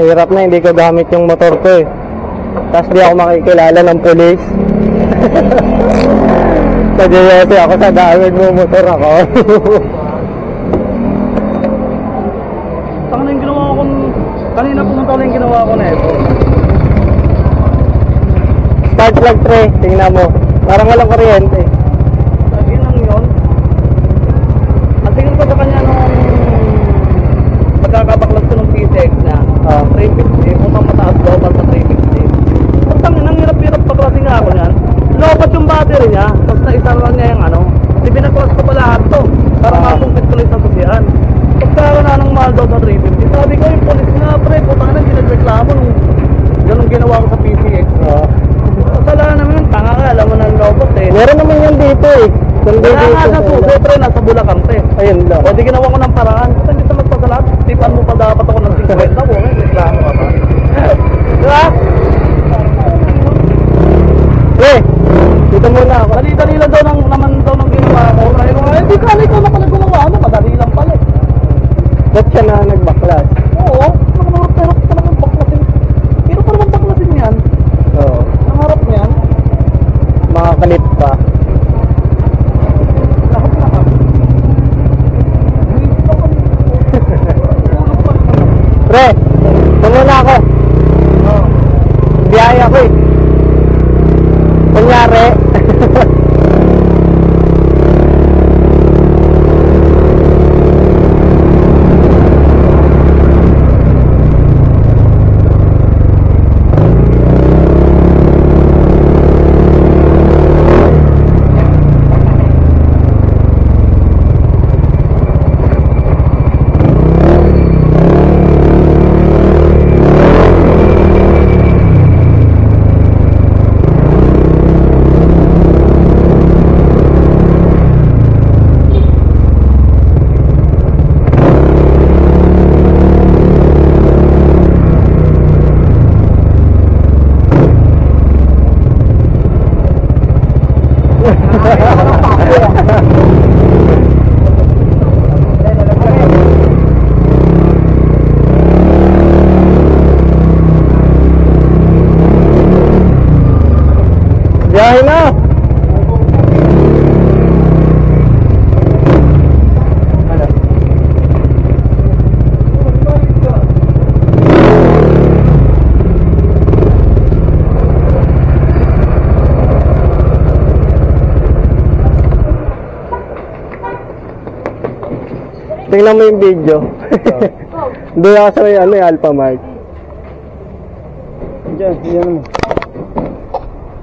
Hirap na, hindi ko gamit yung motor ko eh. Tapos di ako makikilala ng pulis. Kadiyete ako sa dahil mo motor ako. Saka na yung ginawa ko, kanina pumunta ko na yung ginawa ko na ito. Start plug pre, tingnan mo. Parang walang kuryente. Lagi lang yun. Ang tingin ko sa kanya nung pagkakabaklas ko ng PCX na 350, kung mataas global sa 350. Ang tangin, ang hirap-hirap paklasin nga ako niyan. Lobat yung battery niya, tapos naisar lang niya yung ano. Di binaklas ko pa lahat to, para makungkit ko lang sa susian. Pagkakaroon na ng mahal daw sa 350, sabi ko yung police nga pre, putang na, ginagreklamo nung ganun ginawa ko sa PCX. Kasalanan naman yung tanga ka, alam mo ng lobot eh. Meron naman yan dito eh. Wala nga sa suso, pre, nasa Bulacan pre. Ayun lang. O di ginawa ko ng paraan, kasi hindi sa magpasalat, tipan mo pa dapat ako ng 50 mo, reklamo ka pa. Diba? Pre, dito muna ako. Dali-dali lang daw naman ng ginawa ko. Kaya ko, hindi ka, ikaw na pala gumawa, ano, madali lang pala eh. Ba't siya na nagbaklas? Oo, pero talagang baklasin. Pero pa naman baklasin yan. Oo. Ang harap niyan. Makakalit pa. Lahat. Pre, dito muna ako. Oo. Biyaya ko eh. Kunyari. Biyahe na! Tingnan mo yung video. Doon ako sa may Alpha Mart. Diyan mo.